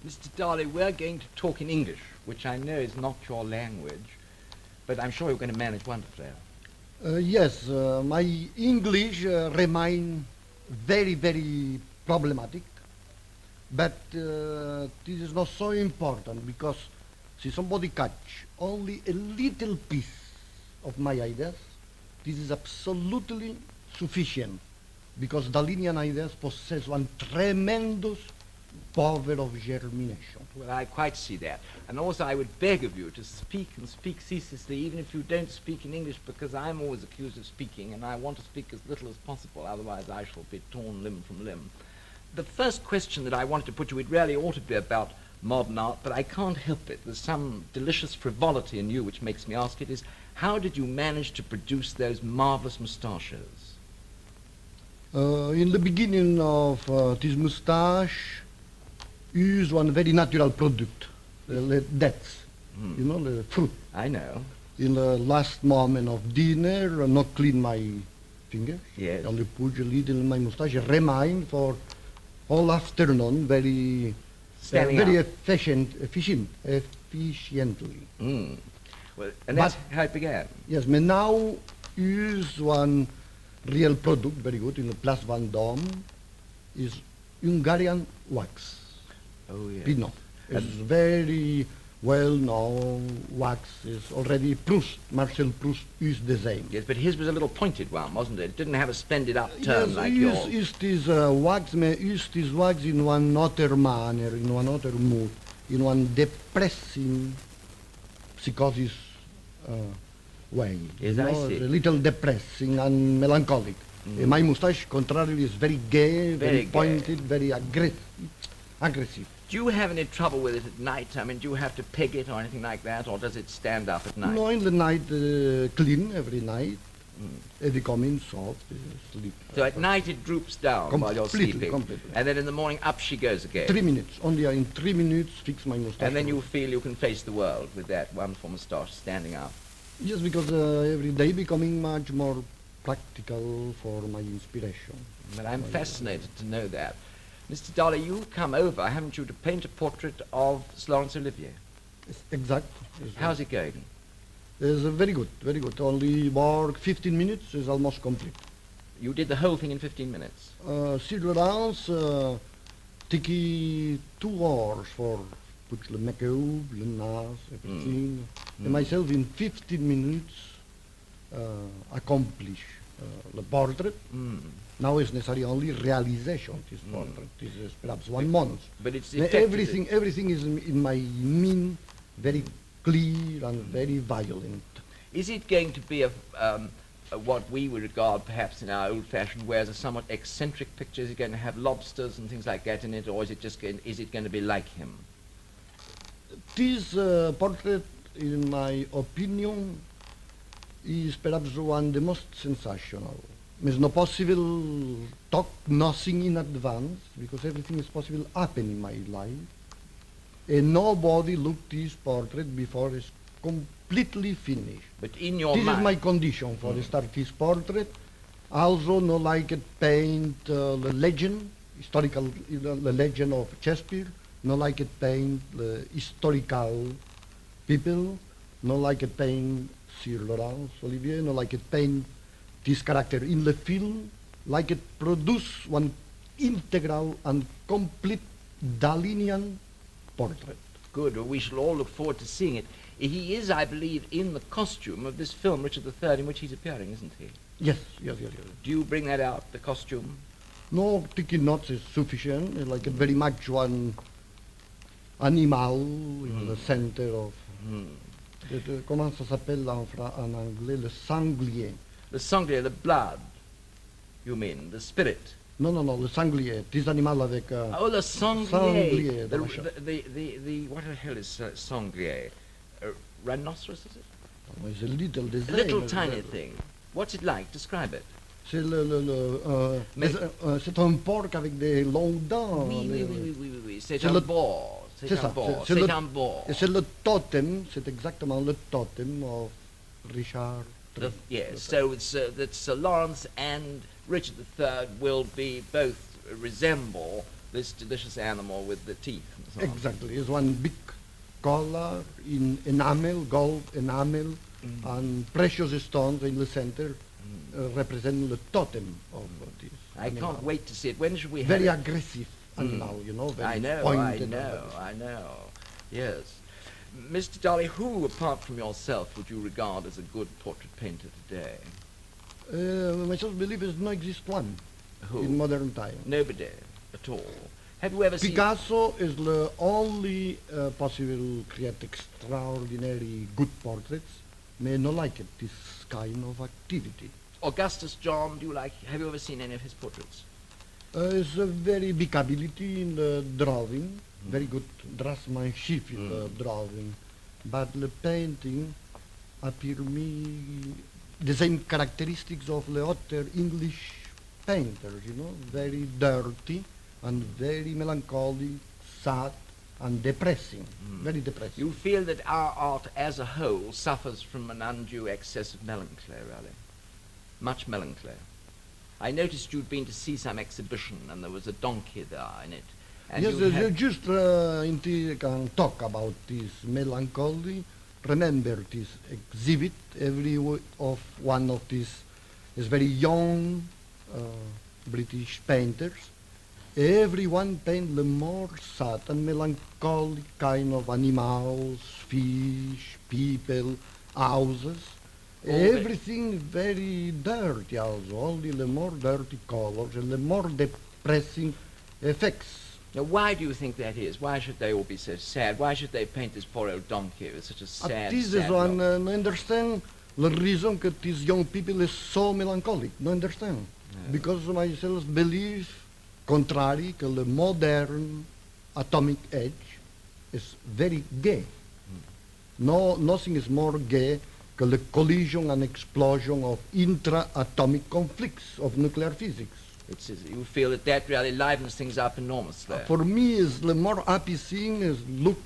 Mr. Dali, we're going to talk in English, which I know is not your language, but I'm sure you're going to manage wonderfully. Yes, my English remain very, very problematic, but this is not so important because see somebody catch only a little piece of my ideas, this is absolutely sufficient because Dalinian ideas possess one tremendous power of germination. Well, I quite see that. And also I would beg of you to speak and speak ceaselessly, even if you don't speak in English, because I'm always accused of speaking, and I want to speak as little as possible, otherwise I shall be torn limb from limb. The first question that I wanted to put you, it really ought to be about modern art, but I can't help it. There's some delicious frivolity in you which makes me ask it, is how did you manage to produce those marvelous moustaches? In the beginning of this moustache, use one very natural product, the dates, you know, the fruit. I know. In the last moment of dinner, not clean my fingers, Yes. only put a little in my moustache, remain for all afternoon very Standing up. efficiently. Well, and that's how it began. Yes, but now use one real product, very good, in the Place Vendôme, is Hungarian wax. Oh, yes. Pinot. It's very well-known wax. Is already Proust, Marcel Proust used the same. Yes, but his was a little pointed one, wasn't it? It didn't have a splendid upturn Yes, like use, yours. use this wax, use this wax in one other manner, in one other mood, in one depressing psychosis way. Yes, you I know, see. a little depressing and melancholic. My moustache, contrarily, is very gay, very gay. pointed, very aggressive. Do you have any trouble with it at night? I mean, do you have to peg it or anything like that, or does it stand up at night? No, in the night, clean every night. They come in soft, sleep. So at night it droops down while you're Completely, sleeping. completely. And then in the morning up she goes again. 3 minutes, only in 3 minutes, fix my moustache. And then you feel you can face the world with that wonderful moustache standing up. Yes, because every day becoming much more practical for my inspiration. But I'm fascinated to know that. Mr. Dali, you've come over, haven't you, to paint a portrait of Laurence Olivier? It's exact. How's it going? It's very good, very good. Only work 15 minutes is almost complete. You did the whole thing in 15 minutes. Surrealist, take 2 hours for put the makeup, the nose, everything. And myself in 15 minutes accomplish the portrait. Now it's necessary only realization of this portrait. This is perhaps 1 month. But it's Everything is in my mean very clear and very violent. Is it going to be a what we would regard perhaps in our old-fashioned way as a somewhat eccentric picture? Is it going to have lobsters and things like that in it, or is it just going to be like him? This portrait, in my opinion, is perhaps one of the most sensational. It's not possible talk nothing in advance because everything is possible happen in my life. And nobody looked this portrait before it's completely finished. But in your This mind, is my condition for the start this portrait. Also, no like it paint the legend, historical, the legend of Shakespeare. No like it paint the historical people. No like it paint Sir Laurence Olivier. No like it paint this character in the film. Like it produce one integral and complete Dalinian portrait. good, or we shall all look forward to seeing it. He is, I believe, in the costume of this film, Richard III, in which he's appearing, isn't he? Yes. Do you bring that out, the costume? No, thinking not is sufficient. Like a very much one animal in the center of. Comment ça s'appelle en anglais? Le sanglier. The sanglier, the blood, you mean, the spirit. No, le sanglier. This animal avec. Oh, the sanglier. Sanglier, The what the hell is sanglier? Rhinoceros, is it? It's a little A design. little tiny thing. What's it like? Describe it. C'est c'est un porc avec des longues dents. Oui. C'est C'est un le- boar. C'est C'est ça, un boar. c'est C'est le- un boar. Et c'est le totem, c'est exactement le totem of Richard III. Yes, so it's, that Sir Lawrence and Richard III will be both resemble this delicious animal with the teeth and so on. Exactly. It's one big collar in enamel, gold enamel, and precious stones in the center, representing the totem of this I animal. can't wait to see it. When should we have Very it? aggressive animal, you know, very I know, pointed. and I know. Yes. Mr. Dali, who, apart from yourself, would you regard as a good portrait painter today? Myself believe there's no exist one Who? in modern time. Nobody at all. Have you ever seen... Picasso is the only possible create extraordinary good portraits. May not like it, this kind of activity. Augustus John, have you ever seen any of his portraits? It's a very big ability in the drawing, very good draftsmanship in the drawing, but the painting appear me the same characteristics of the other English painters, you know, very dirty and very melancholy, sad and depressing, very depressing. You feel that our art as a whole suffers from an undue excess of melancholy, really? Much melancholy. I noticed you'd been to see some exhibition and there was a donkey there in it. And Yes, you had... just can talk about this melancholy. Remember this exhibit. Of one of these is very young British painters. Everyone paint the more sad and melancholy kind of animals, fish, people, houses. Everything very dirty also, only the more dirty colors and the more depressing effects. Now, why do you think that is? Why should they all be so sad? Why should they paint this poor old donkey with such a sad, This sad is one, look? no understand the reason that these young people is so melancholic, no understand. No. Because myself believe, contrary, that the modern atomic age is very gay. No, nothing is more gay than the collision and explosion of intra-atomic conflicts of nuclear physics. You feel that really livens things up enormously. For me, is the more happy thing is look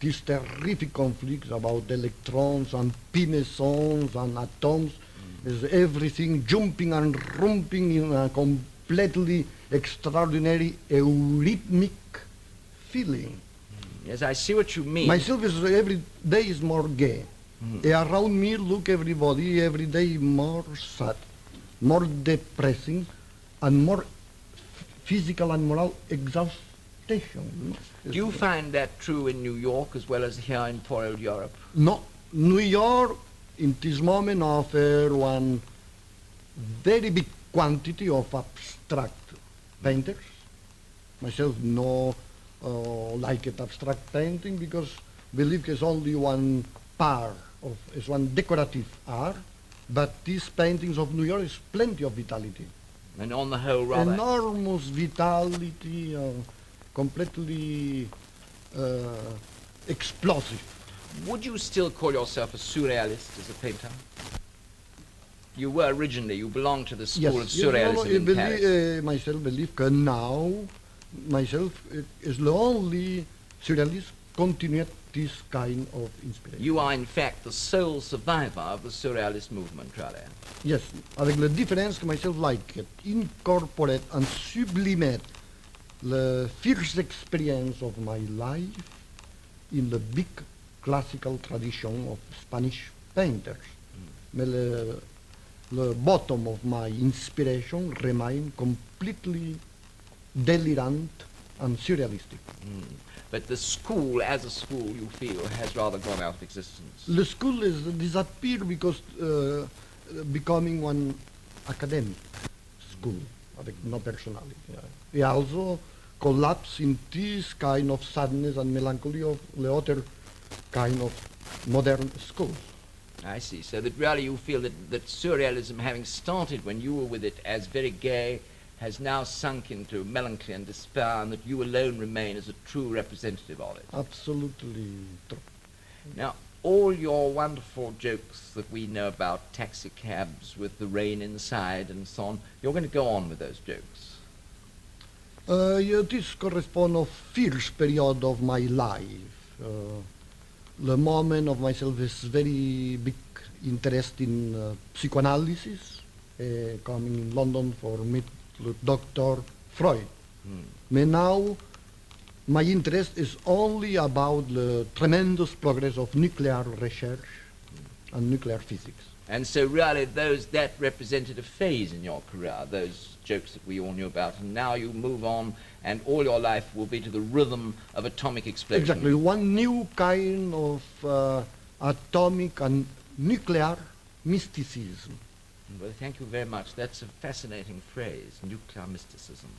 these terrific conflicts about electrons and pi mesons and atoms. Is everything jumping and romping in a completely extraordinary eurythmic feeling. Yes, I see what you mean. Myself is every day is more gay. Around me, look everybody every day more sad, more depressing, and more physical and moral exhaustion. Do you find that true in New York as well as here in poor old Europe? No, New York in this moment offer one very big quantity of abstract painters. Myself no like it abstract painting because believe it's only one part of it's one decorative art, but these paintings of New York is plenty of vitality. And on the whole, rather... Enormous vitality, completely explosive. Would you still call yourself a surrealist as a painter? You were originally, you belonged to the school of surrealism in Paris. Myself believe that now, myself is the only surrealist continued this kind of inspiration. You are in fact the sole survivor of the surrealist movement, really. Yes, avec la différence que myself like it, incorporate and sublimate the first experience of my life in the big classical tradition of Spanish painters. The bottom of my inspiration remain completely delirant and surrealistic. But the school, as a school, you feel, has rather gone out of existence. The school is disappeared because becoming one academic school, avec no personality. It also collapsed in this kind of sadness and melancholy of the other kind of modern schools. I see. So that really you feel that surrealism, having started when you were with it as very gay, has now sunk into melancholy and despair, and that you alone remain as a true representative of it. Absolutely true. Now, all your wonderful jokes that we know about taxi cabs with the rain inside and so on, you're going to go on with those jokes. This corresponds of first period of my life. The moment of myself is very big interest in psychoanalysis, coming in London for meet Dr. Freud. But now my interest is only about the tremendous progress of nuclear research and nuclear physics. And so really that represented a phase in your career, those jokes that we all knew about, and now you move on and all your life will be to the rhythm of atomic explosion. Exactly, one new kind of atomic and nuclear mysticism. Well, thank you very much. That's a fascinating phrase, nuclear mysticism.